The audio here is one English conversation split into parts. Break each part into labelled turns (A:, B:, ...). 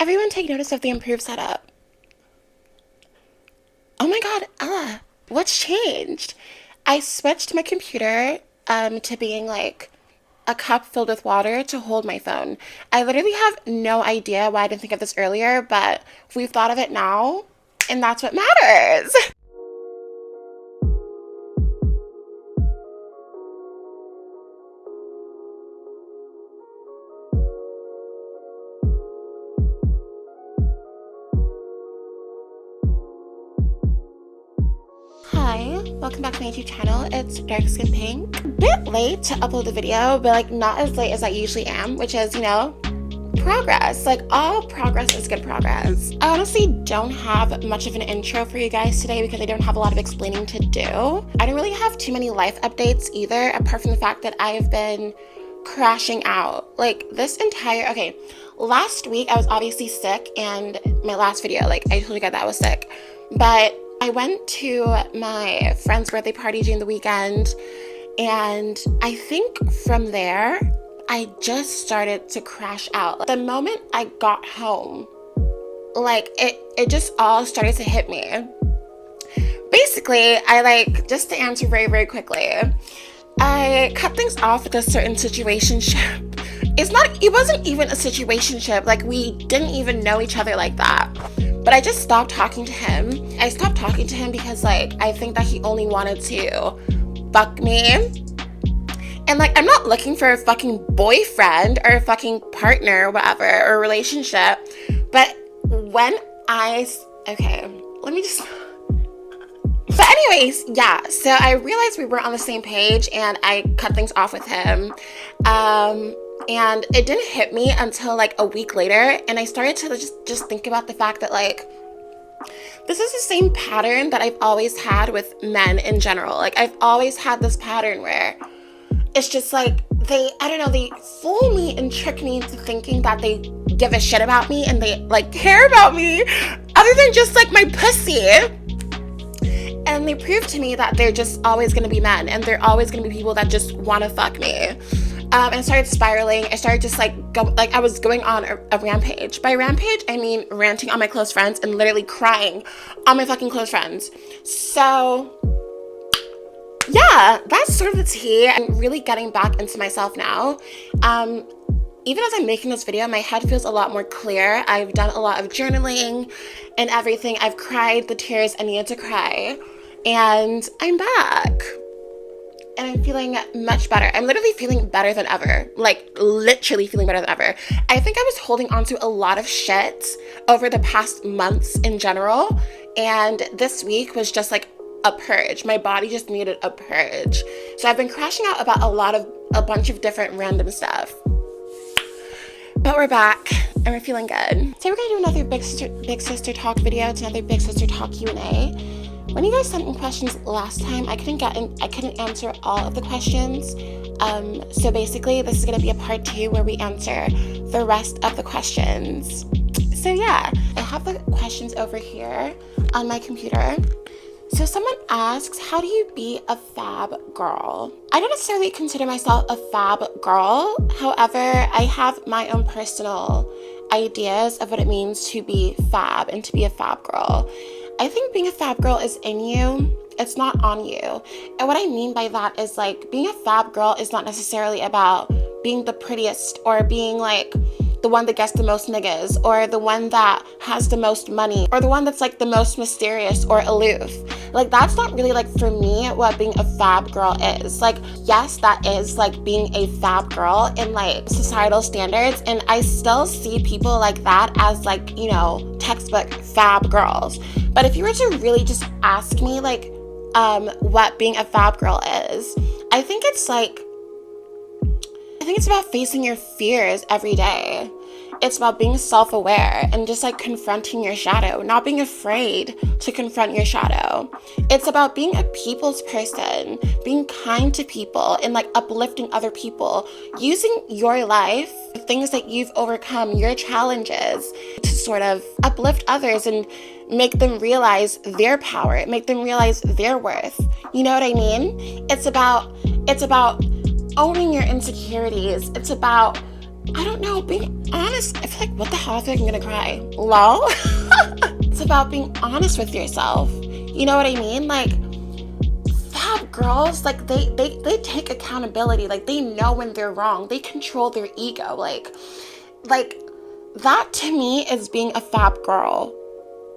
A: Everyone take notice of the improved setup. Oh my god, Ella, what's changed? I switched my computer to being like a cup filled with water to hold my phone. I literally have no idea why I didn't think of this earlier, but we've thought of it now, and that's what matters. Hi, welcome back to my YouTube channel. It's darkskinpink. A bit late to upload the video, but like not as late as I usually am, which is, progress. Like all progress is good progress. I honestly don't have much of an intro for you guys today because I don't have a lot of explaining to do. I don't really have too many life updates either, apart from the fact that I have been crashing out. Like last week I was obviously sick, and my last video, like I told you guys that I was sick, but I went to my friend's birthday party during the weekend, and I think from there, I just started to crash out. The moment I got home, like it just all started to hit me. Basically, just to answer very, very quickly, I cut things off with a certain situationship. It wasn't even a situationship, like we didn't even know each other like that. But I just stopped talking to him. I stopped talking to him because I think that he only wanted to fuck me. And I'm not looking for a fucking boyfriend or a fucking partner or whatever, or a relationship. But But anyways, yeah, so I realized we weren't on the same page, and I cut things off with him. And it didn't hit me until a week later, and I started to just think about the fact that this is the same pattern that I've always had with men in general. I've always had this pattern where it's just they fool me and trick me into thinking that they give a shit about me and they care about me other than just my pussy. And they prove to me that they're just always gonna be men, and they're always gonna be people that just wanna fuck me. And I started spiraling. I started just I was going on a rampage. By rampage, I mean ranting on my close friends and literally crying on my fucking close friends. So yeah, that's sort of the tea. I'm really getting back into myself now. Even as I'm making this video, my head feels a lot more clear. I've done a lot of journaling and everything. I've cried the tears I needed to cry, and I'm back. And I'm feeling much better. I'm literally feeling better than ever. Literally feeling better than ever. I think I was holding on to a lot of shit over the past months in general, and this week was just a purge. My body just needed a purge. So I've been crashing out about a bunch of different random stuff. But we're back, and we're feeling good. So we're gonna do another Big Sister Talk video. It's another Big Sister Talk Q&A. When you guys sent in questions last time, I couldn't answer all of the questions. So basically, this is gonna be a part 2 where we answer the rest of the questions. So yeah, I have the questions over here on my computer. So someone asks, how do you be a fab girl? I don't necessarily consider myself a fab girl. However, I have my own personal ideas of what it means to be fab and to be a fab girl. I think being a fab girl is in you. It's not on you. And what I mean by that is being a fab girl is not necessarily about being the prettiest or being the one that gets the most niggas, or the one that has the most money, or the one that's the most mysterious or aloof. That's not really for me what being a fab girl is. Yes, that is being a fab girl in societal standards, and I still see people like that as textbook fab girls. But if you were to really just ask me what being a fab girl is, I think it's about facing your fears every day. It's about being self-aware and just confronting your shadow, not being afraid to confront your shadow. It's about being a people's person, being kind to people, and uplifting other people, using your life, the things that you've overcome, your challenges, to sort of uplift others and make them realize their power, make them realize their worth. You know what I mean? It's about owning your insecurities. It's about I don't know, being honest, I feel like, what the hell, I feel like I'm gonna cry. Lol. It's about being honest with yourself. You know what I mean? Like, fab girls, like, they take accountability. Like, they know when they're wrong. They control their ego. Like, that to me is being a fab girl.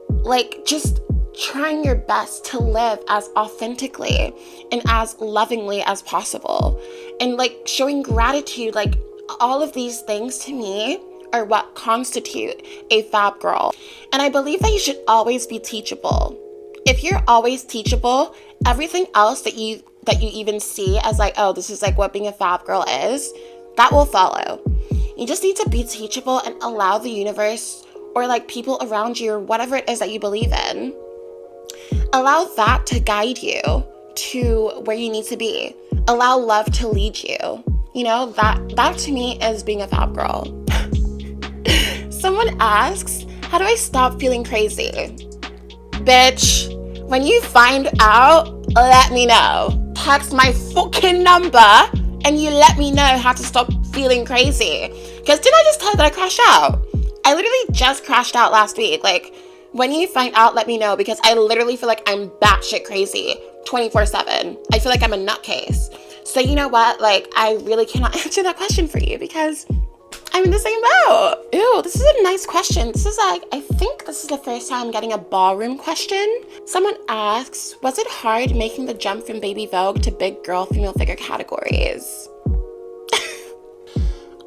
A: Like, just trying your best to live as authentically and as lovingly as possible. And, like, showing gratitude. Like, all of these things to me are what constitute a fab girl. And I believe that you should always be teachable. If you're always teachable, everything else that you even see as like, oh, this is like what being a fab girl is, that will follow. You just need to be teachable and allow the universe or like people around you or whatever it is that you believe in, allow that to guide you to where you need to be. Allow love to lead you. You know, that to me is being a fab girl. Someone asks, how do I stop feeling crazy? Bitch, when you find out, let me know. Text my fucking number and you let me know how to stop feeling crazy. Because didn't I just tell you that I crashed out? I literally just crashed out last week. Like, when you find out, let me know, because I literally feel like I'm batshit crazy 24/7. I feel like I'm a nutcase. So you know what? Like, I really cannot answer that question for you because I'm in the same boat. Ew, this is a nice question. This is like, I think this is the first time I'm getting a ballroom question. Someone asks, was it hard making the jump from Baby Vogue to big girl female figure categories?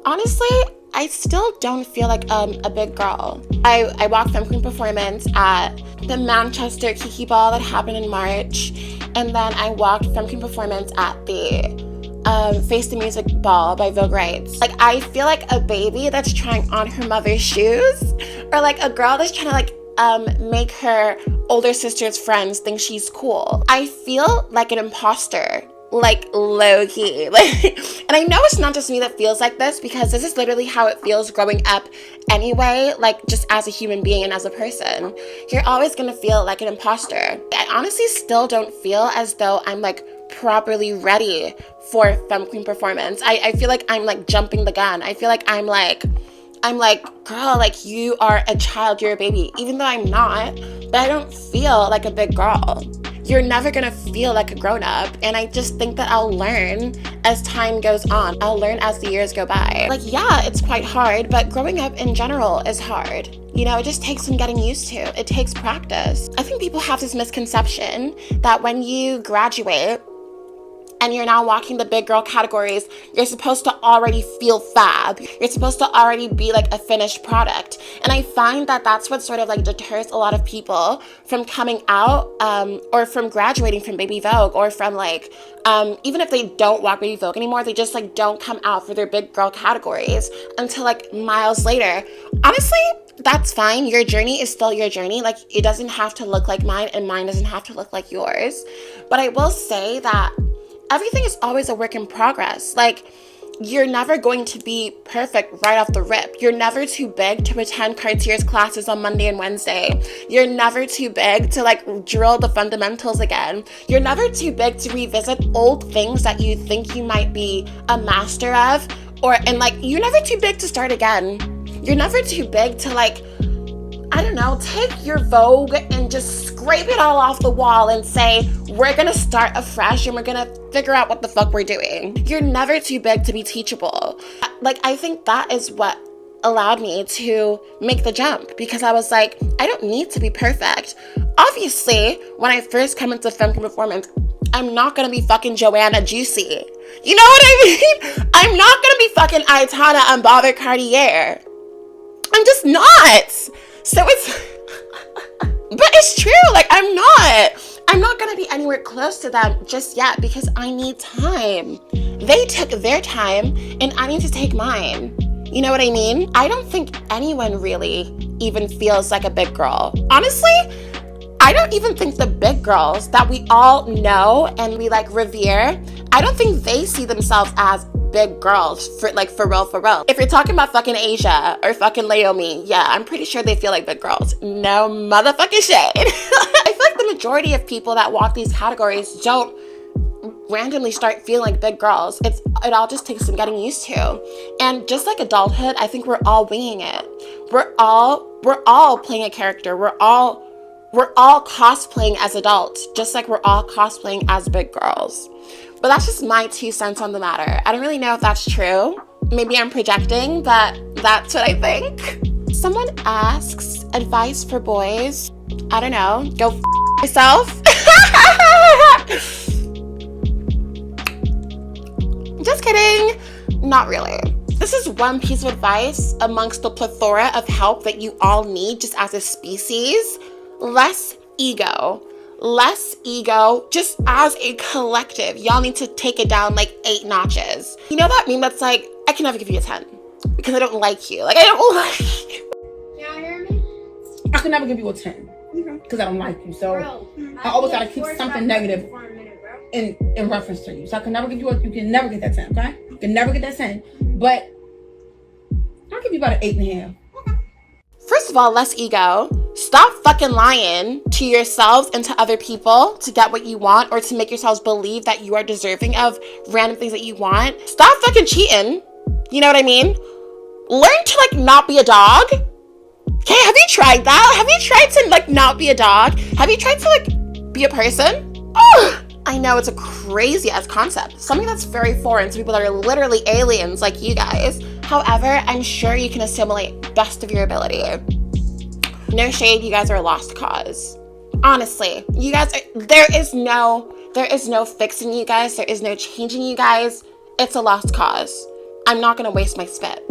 A: Honestly, I still don't feel like a big girl. I walked Femme Queen Performance at the Manchester Kiki Ball that happened in March, and then I walked Femme Queen Performance at the Face the Music Ball by Vogue Rights. Like, I feel like a baby that's trying on her mother's shoes, or like a girl that's trying to like make her older sister's friends think she's cool. I feel like an imposter. Like, low-key. Like, and I know it's not just me that feels like this, because this is literally how it feels growing up anyway, like, just as a human being and as a person. You're always gonna feel like an imposter. I honestly still don't feel as though I'm, like, properly ready for Femme Queen Performance. I feel like I'm, like, jumping the gun. I feel like I'm like, girl, like, you are a child, you're a baby. Even though I'm not, but I don't feel like a big girl. You're never gonna feel like a grown-up, and I just think that I'll learn as time goes on. I'll learn as the years go by. Like, yeah, it's quite hard, but growing up in general is hard. You know, it just takes some getting used to. It takes practice. I think people have this misconception that when you graduate and you're now walking the big girl categories, you're supposed to already feel fab. You're supposed to already be like a finished product. And I find that that's what sort of like deters a lot of people from coming out or from graduating from Baby Vogue, or from like, even if they don't walk Baby Vogue anymore, they just like don't come out for their big girl categories until like miles later. Honestly, that's fine. Your journey is still your journey. Like, it doesn't have to look like mine, and mine doesn't have to look like yours. But I will say that everything is always a work in progress. Like, you're never going to be perfect right off the rip. You're never too big to attend Cartier's classes on Monday and Wednesday. You're never too big to like drill the fundamentals again. You're never too big to revisit old things that you think you might be a master of, and like, you're never too big to start again. You're never too big to like, I don't know, take your Vogue and just scrape it all off the wall and say, we're gonna start afresh and we're gonna figure out what the fuck we're doing. You're never too big to be teachable. Like, I think that is what allowed me to make the jump, because I was like, I don't need to be perfect. Obviously, when I first come into Femme Performance, I'm not gonna be fucking Joanna Juicy. You know what I mean? I'm not gonna be fucking Aitana Unbothered Cartier. I'm just not. So it's, but it's true, like, I'm not gonna be anywhere close to them just yet, because I need time. They took their time, and I need to take mine. You know what I mean? I don't think anyone really even feels like a big girl. Honestly, I don't even think the big girls that we all know and we like revere, I don't think they see themselves as big girls for real. If you're talking about fucking Asia or fucking Laomi, yeah, I'm pretty sure they feel like big girls. No motherfucking shade. I feel like the majority of people that walk these categories don't randomly start feeling like big girls. It all just takes some getting used to. And just like adulthood, I think we're all winging it. We're all playing a character. We're all cosplaying as adults, just like we're all cosplaying as big girls. But that's just my 2 cents on the matter. I don't really know if that's true. Maybe I'm projecting, but that's what I think. Someone asks advice for boys. I don't know. Go yourself. Just kidding. Not really. This is one piece of advice amongst the plethora of help that you all need just as a species. Less ego. Less ego, just as a collective. Y'all need to take it down like 8 notches. You know that meme that's like, I can never give you a 10 because I don't like you. Like, I don't like you.
B: Can y'all hear me?
C: I can never give you a 10 because I don't like you. So I always gotta keep something negative in reference to you. So I can never give you you can never get that 10, okay? You can never get that 10. But I'll give you about an 8.5.
A: First of all, less ego. Stop fucking lying to yourselves and to other people to get what you want or to make yourselves believe that you are deserving of random things that you want. Stop fucking cheating. You know what I mean? Learn to like not be a dog. Okay, have you tried that? Have you tried to like not be a dog? Have you tried to like be a person? Oh, I know it's a crazy ass concept. Something that's very foreign to people that are literally aliens like you guys. However, I'm sure you can assimilate best of your ability. No shade, you guys are a lost cause. Honestly, you guys are, there is no fixing you guys. There is no changing you guys. It's a lost cause. I'm not gonna waste my spit.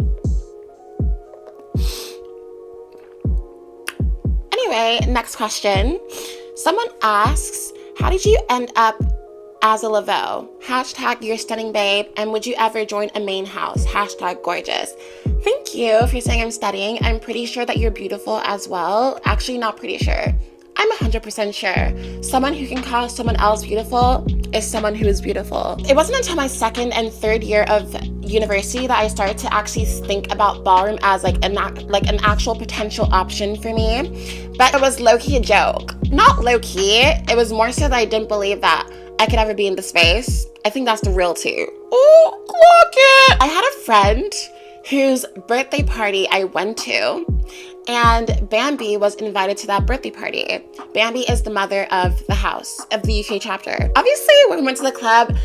A: Anyway, next question. Someone asks, how did you end up as a laveaux? Hashtag you're stunning babe, and would you ever join a main house? Hashtag gorgeous. Thank you for saying I'm studying. I'm pretty sure that you're beautiful as well. Actually, not pretty sure. I'm 100% sure. Someone who can call someone else beautiful is someone who is beautiful. It wasn't until my 2nd and 3rd year of university that I started to actually think about ballroom as like an actual potential option for me. But it was low-key a joke. Not low-key. It was more so that I didn't believe that I could ever be in the space. I think that's the real tea. Oh, clock it! I had a friend whose birthday party I went to, and Bambi was invited to that birthday party. Bambi is the mother of the house, of the UK chapter. Obviously, when we went to the club,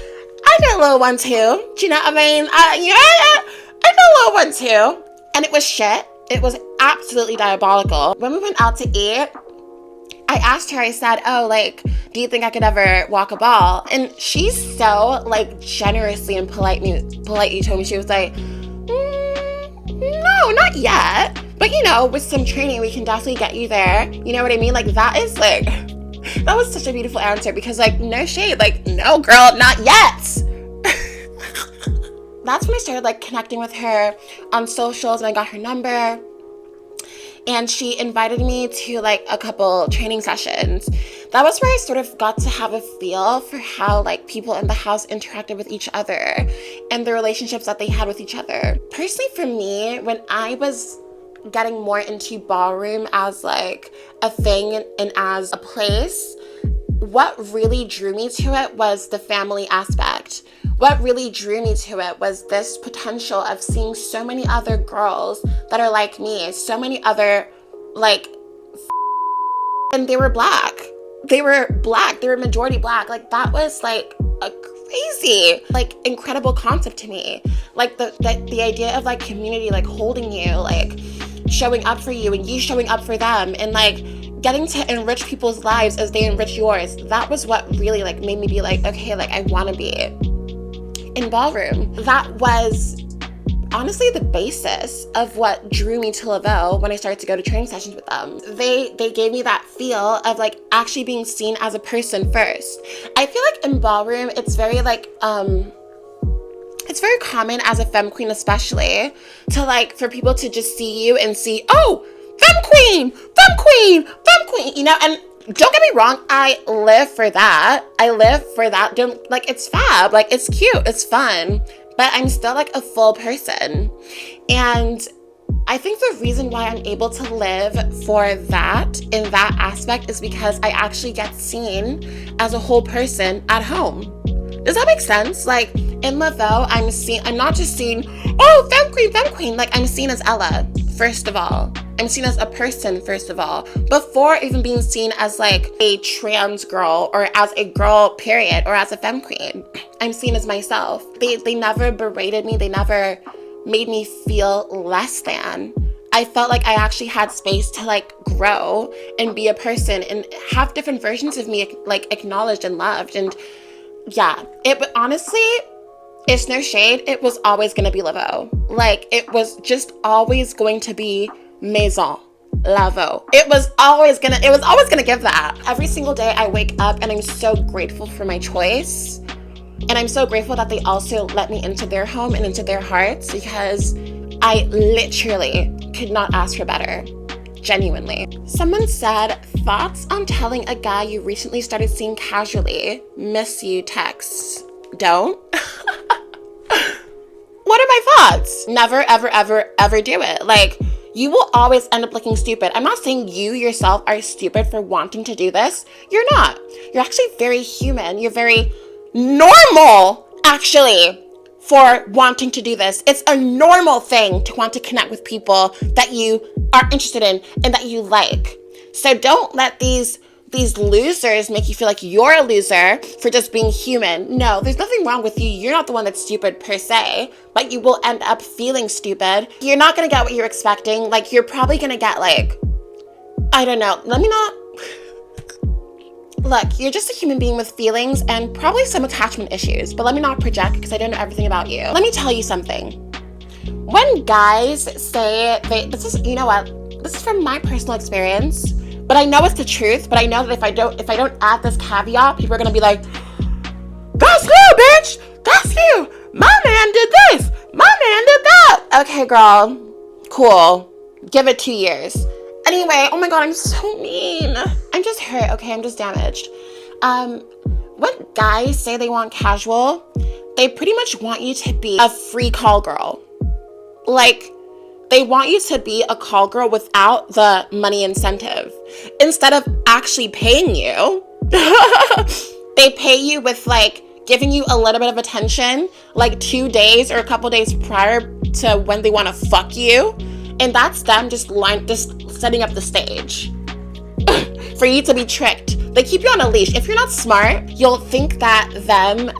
A: I did a little one too. Do you know what I mean? I did a little one too. And it was shit. It was absolutely diabolical. When we went out to eat, I asked her, I said, oh, like, do you think I could ever walk a ball? And she's so, like, generously and politely told me, she was like, no, not yet. But, you know, with some training, we can definitely get you there. You know what I mean? Like, that is, like, that was such a beautiful answer because, like, no shade. Like, no, girl, not yet. That's when I started, like, connecting with her on socials, and I got her number. And she invited me to like a couple training sessions. That was where I sort of got to have a feel for how like people in the house interacted with each other and the relationships that they had with each other. Personally, for me, when I was getting more into ballroom as like a thing and as a place, what really drew me to it was the family aspect. What really drew me to it was this potential of seeing so many other girls that are like me, so many other, like, and they were black. They were majority black. Like, that was, like, a crazy, like, incredible concept to me. Like, the idea of, like, community, like, holding you, like, showing up for you and you showing up for them and, like, getting to enrich people's lives as they enrich yours. That was what really, like, made me be like, okay, like, I want to be in ballroom. That was honestly the basis of what drew me to laveaux when I started to go to training sessions with them. They gave me that feel of like actually being seen as a person first. I feel like in ballroom it's very like it's very common as a femme queen especially to like for people to just see you and see, oh, femme queen, you know, and don't get me wrong, I live for that. Don't, like, it's fab. Like, it's cute. It's fun. But I'm still, like, a full person. And I think the reason why I'm able to live for that, in that aspect, is because I actually get seen as a whole person at home. Does that make sense? Like, in laveaux, I'm not just seen, oh, femme queen. Like, I'm seen as Ella, first of all. I'm seen as a person, first of all, before even being seen as like a trans girl or as a girl, period, or as a femme queen. I'm seen as myself. They never berated me. They never made me feel less than. I felt like I actually had space to like grow and be a person and have different versions of me like acknowledged and loved. And yeah, but honestly, it's no shade. It was always going to be laveaux. Like, it was just always going to be maison, laveaux. It was always gonna give that. Every single day I wake up and I'm so grateful for my choice. And I'm so grateful that they also let me into their home and into their hearts, because I literally could not ask for better. Genuinely. Someone said, thoughts on telling a guy you recently started seeing casually, miss you texts. Don't? What are my thoughts? Never, ever, ever, ever do it. Like, you will always end up looking stupid. I'm not saying you yourself are stupid for wanting to do this. You're not. You're actually very human. You're very normal, actually, for wanting to do this. It's a normal thing to want to connect with people that you are interested in and that you like. So don't let these losers make you feel like you're a loser for just being human. No, there's nothing wrong with you. You're not the one that's stupid per se, but you will end up feeling stupid. You're not gonna get what you're expecting. Like, you're probably gonna get like, I don't know, look, you're just a human being with feelings and probably some attachment issues, but let me not project because I don't know everything about you. Let me tell you something. When guys say this is from my personal experience, but I know it's the truth, but I know that if I don't add this caveat, people are gonna be like, that's you, bitch! That's you! My man did this! My man did that! Okay, girl. Cool. Give it 2 years. Anyway, oh my god, I'm so mean. I'm just hurt, okay? I'm just damaged. When guys say they want casual, they pretty much want you to be a free call girl. Like, they want you to be a call girl without the money incentive. Instead of actually paying you, they pay you with like giving you a little bit of attention, like 2 days or a couple days prior to when they want to fuck you. And that's them just setting up the stage for you to be tricked. They keep you on a leash. If you're not smart, you'll think that them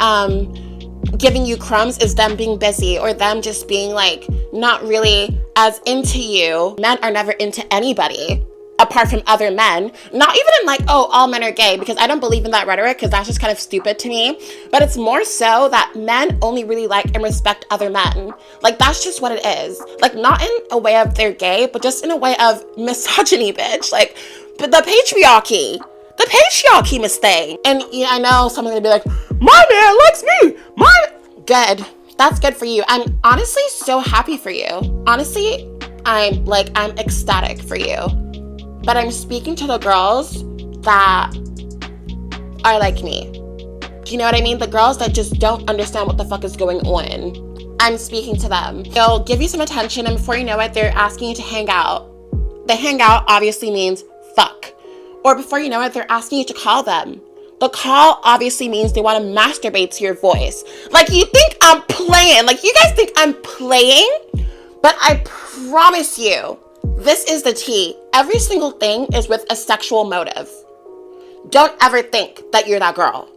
A: giving you crumbs is them being busy or them just being like not really as into you. Men are never into anybody apart from other men. Not even in like, oh, all men are gay, because I don't believe in that rhetoric, because that's just kind of stupid to me. But it's more so that men only really like and respect other men. Like, that's just what it is. Like, not in a way of they're gay, but just in a way of misogyny, bitch. Like, but the patriarchy Miss Thing. And yeah, I know someone's gonna be like, my man likes me. Good. That's good for you. I'm honestly so happy for you. Honestly, I'm ecstatic for you. But I'm speaking to the girls that are like me. Do you know what I mean? The girls that just don't understand what the fuck is going on. I'm speaking to them. They'll give you some attention, and before you know it, they're asking you to hang out. The hang out obviously means fuck. Or before you know it, they're asking you to call them. The call obviously means they want to masturbate to your voice. Like, you think I'm playing. Like, you guys think I'm playing? But I promise you, this is the tea. Every single thing is with a sexual motive. Don't ever think that you're that girl.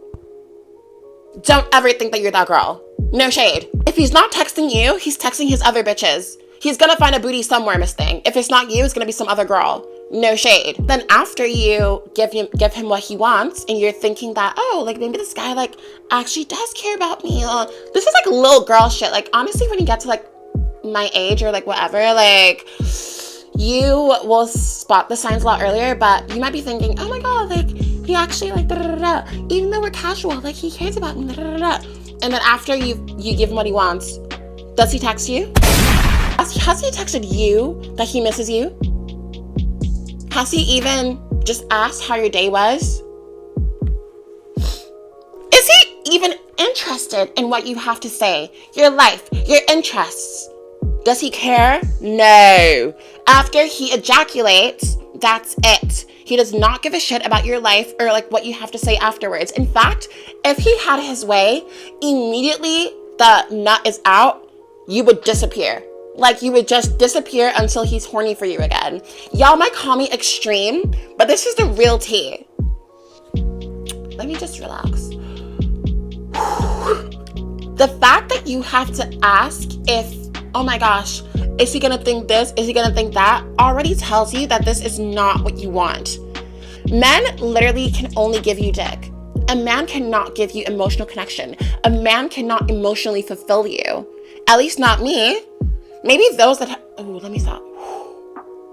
A: Don't ever think that you're that girl. No shade. If he's not texting you, he's texting his other bitches. He's gonna find a booty somewhere, Miss Thing. If it's not you, it's gonna be some other girl. No shade. Then after you give him what he wants, and you're thinking that, oh, like maybe this guy like actually does care about me. This is like little girl shit. Like, honestly, when you get to like my age or like whatever, like, you will spot the signs a lot earlier, but you might be thinking, oh my god, like he actually like da-da-da-da. Even though we're casual, like he cares about me, da-da-da-da. And then after you give him what he wants, does he text you? Has he texted you that he misses you? Has he even just asked how your day was? Is he even interested in what you have to say? Your life, your interests? Does he care? No. After he ejaculates, That's it. He does not give a shit about your life or like what you have to say afterwards. In fact, if he had his way, immediately the nut is out, you would disappear. Like, you would just disappear until he's horny for you again. Y'all might call me extreme, but this is the real tea. Let me just relax. The fact that you have to ask if, oh my gosh, is he gonna think this? Is he gonna think that? Already tells you that this is not what you want. Men literally can only give you dick. A man cannot give you emotional connection. A man cannot emotionally fulfill you. At least not me. Maybe those that let me stop.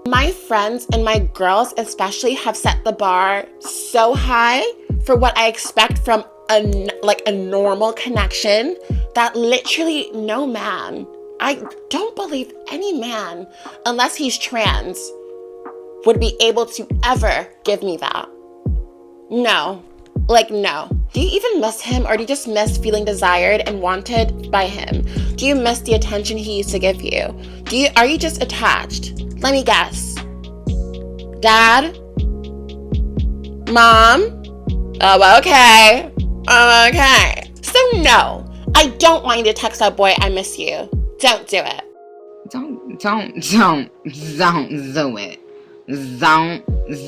A: My friends and my girls especially have set the bar so high for what I expect from a normal connection that literally no man, I don't believe any man, unless he's trans, would be able to ever give me that. No. Like, no. Do you even miss him, or do you just miss feeling desired and wanted by him? Do you miss the attention he used to give you? Are you just attached? Let me guess. Dad? Mom? Oh, okay. Okay. So no, I don't want you to text that boy, I miss you. Don't do it.
B: Don't do it.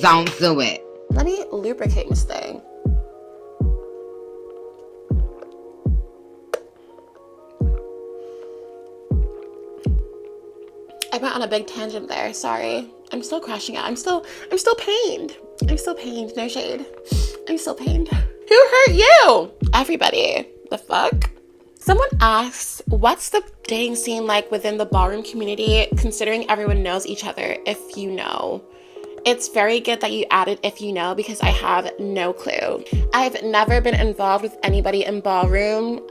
B: Don't do it.
A: Let me lubricate this thing. I went on a big tangent there. Sorry. I'm still crashing out. I'm still pained. I'm still pained. No shade. I'm still pained. Who hurt you? Everybody. The fuck? Someone asks, what's the dating scene like within the ballroom community, considering everyone knows each other, if you know? It's very good that you added if you know, because I have no clue. I've never been involved with anybody in ballroom.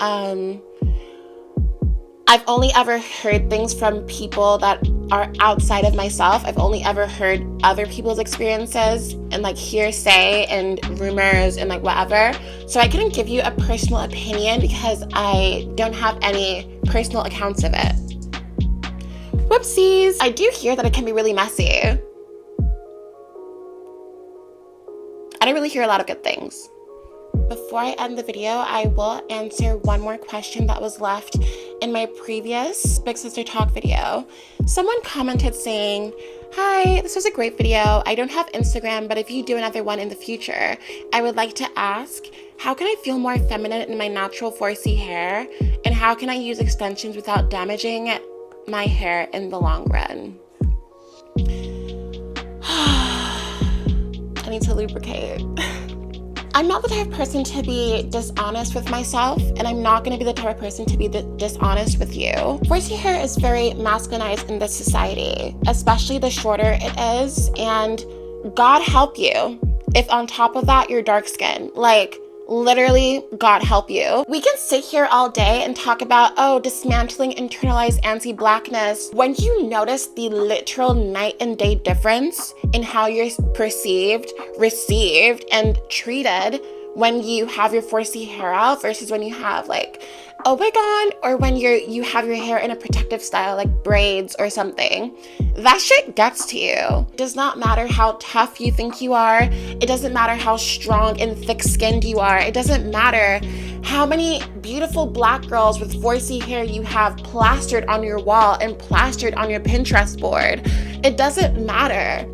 A: I've only ever heard things from people that are outside of myself. I've only ever heard other people's experiences and like hearsay and rumors and like whatever. So I couldn't give you a personal opinion because I don't have any personal accounts of it. Whoopsies. I do hear that it can be really messy. I don't really hear a lot of good things. Before I end the video, I will answer one more question that was left in my previous Big Sister Talk video. Someone commented saying, "Hi, this was a great video. I don't have Instagram, but if you do another one in the future, I would like to ask, how can I feel more feminine in my natural 4C hair? And how can I use extensions without damaging my hair in the long run?" I need to lubricate. I'm not the type of person to be dishonest with myself, and I'm not going to be the type of person to be dishonest with you. 4C hair is very masculinized in this society, especially the shorter it is, and God help you if on top of that you're dark skinned. Like, literally, God help you. We can sit here all day and talk about, dismantling internalized anti-blackness. When you notice the literal night and day difference in how you're perceived, received, and treated when you have your 4C hair out versus when you have like a wig on, or when you have your hair in a protective style like braids or something, that shit gets to you. It does not matter how tough you think you are. It doesn't matter how strong and thick-skinned you are. It doesn't matter how many beautiful black girls with 4C hair you have plastered on your wall and plastered on your Pinterest board. It doesn't matter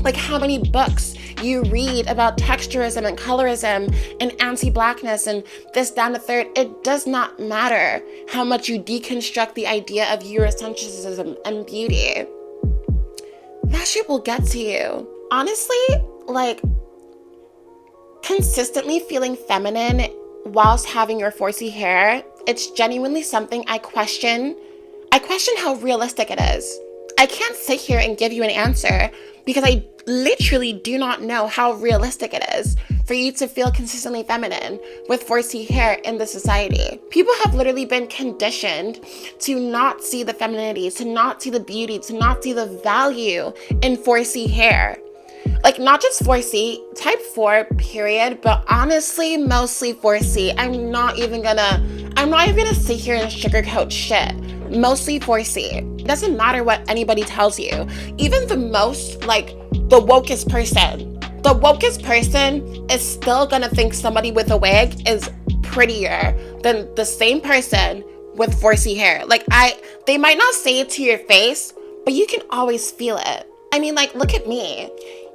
A: like how many books you read about texturism and colorism and anti-blackness and this, down, the third. It does not matter how much you deconstruct the idea of Eurocentrism and beauty. That shit will get to you. Honestly, like, consistently feeling feminine whilst having your 4C hair, it's genuinely something I question. I question how realistic it is. I can't sit here and give you an answer because I literally do not know how realistic it is for you to feel consistently feminine with 4C hair in the society. People have literally been conditioned to not see the femininity, to not see the beauty, to not see the value in 4C hair. Like, not just 4C, type 4, period, but honestly, mostly 4C. I'm not even gonna sit here and sugarcoat shit. mostly 4C. It doesn't matter what anybody tells you. Even the most, like, the wokest person is still gonna think somebody with a wig is prettier than the same person with 4C hair. Like, they might not say it to your face, but you can always feel it. I mean, like, look at me.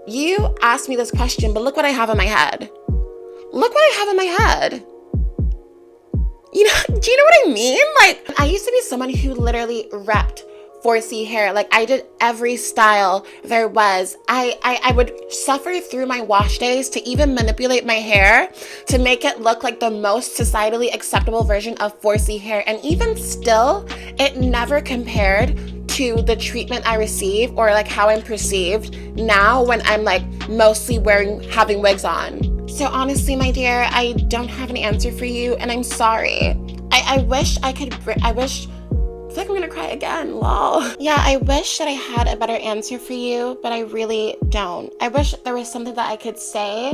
A: You asked me this question, but look what I have in my head. Look what I have in my head. You know, do you know what I mean? Like, I used to be someone who literally repped 4C hair. Like, I did every style there was. I would suffer through my wash days to even manipulate my hair to make it look like the most societally acceptable version of 4C hair. And even still, it never compared to the treatment I receive or like how I'm perceived now when I'm like mostly having wigs on. So honestly, my dear, I don't have an answer for you, and I'm sorry. I wish I feel like I'm gonna cry again, lol. Yeah, I wish that I had a better answer for you, but I really don't. I wish there was something that I could say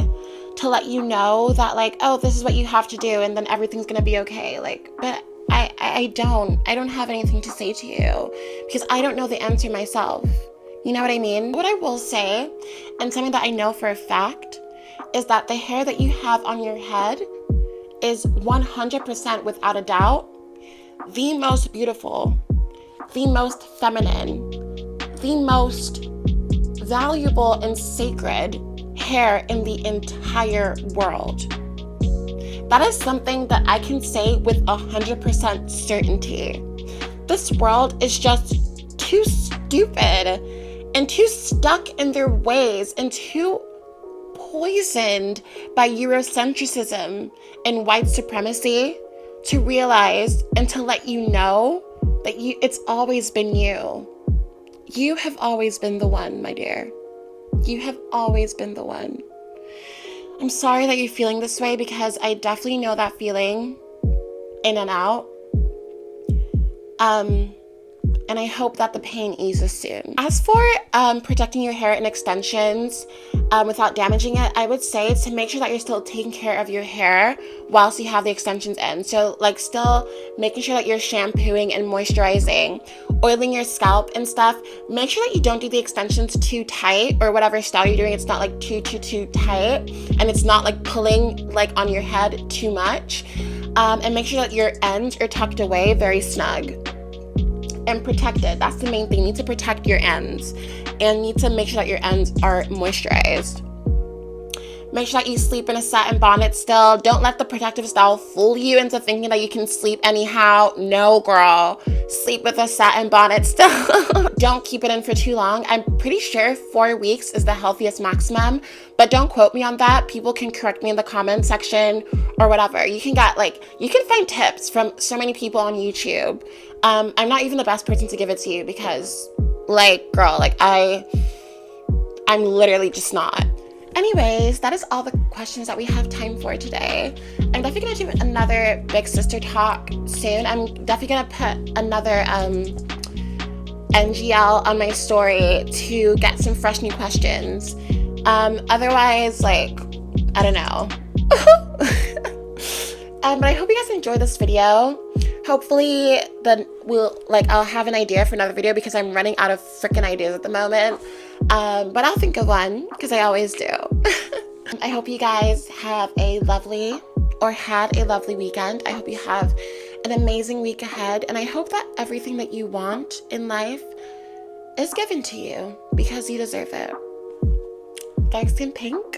A: to let you know that, like, oh, this is what you have to do, and then everything's gonna be okay. Like, but I don't have anything to say to you because I don't know the answer myself. You know what I mean? What I will say, and something that I know for a fact, is that the hair that you have on your head is 100% without a doubt the most beautiful, the most feminine, the most valuable and sacred hair in the entire world. That is something that I can say with 100% certainty. This world is just too stupid and too stuck in their ways and too poisoned by Eurocentrism and white supremacy to realize and to let you know that it's always been you. You have always been the one, my dear. You have always been the one. I'm sorry that you're feeling this way because I definitely know that feeling in and out. And I hope that the pain eases soon. As for protecting your hair in extensions without damaging it, I would say to make sure that you're still taking care of your hair whilst you have the extensions in. So like still making sure that you're shampooing and moisturizing, oiling your scalp and stuff. Make sure that you don't do the extensions too tight, or whatever style you're doing, it's not like too tight, and it's not like pulling like on your head too much. And make sure that your ends are tucked away very snug and protected. That's the main thing. You need to protect your ends and need to make sure that your ends are moisturized. Make sure that you sleep in a satin bonnet still. Don't let the protective style fool you into thinking that you can sleep anyhow. No, girl. Sleep with a satin bonnet still. Don't keep it in for too long. I'm pretty sure 4 weeks is the healthiest maximum, but don't quote me on that. People can correct me in the comment section or whatever. You can find tips from so many people on YouTube. I'm not even the best person to give it to you because, like, girl, like I'm literally just not. Anyways, that is all the questions that we have time for today. I'm definitely gonna do another Big Sister talk soon. I'm definitely gonna put another NGL on my story to get some fresh new questions. Otherwise, like, I don't know. But I hope you guys enjoyed this video. Hopefully I'll have an idea for another video because I'm running out of freaking ideas at the moment. But I'll think of one because I always do. I hope you guys have a lovely weekend. I hope you have an amazing week ahead. And I hope that everything that you want in life is given to you because you deserve it. Darkskinpink.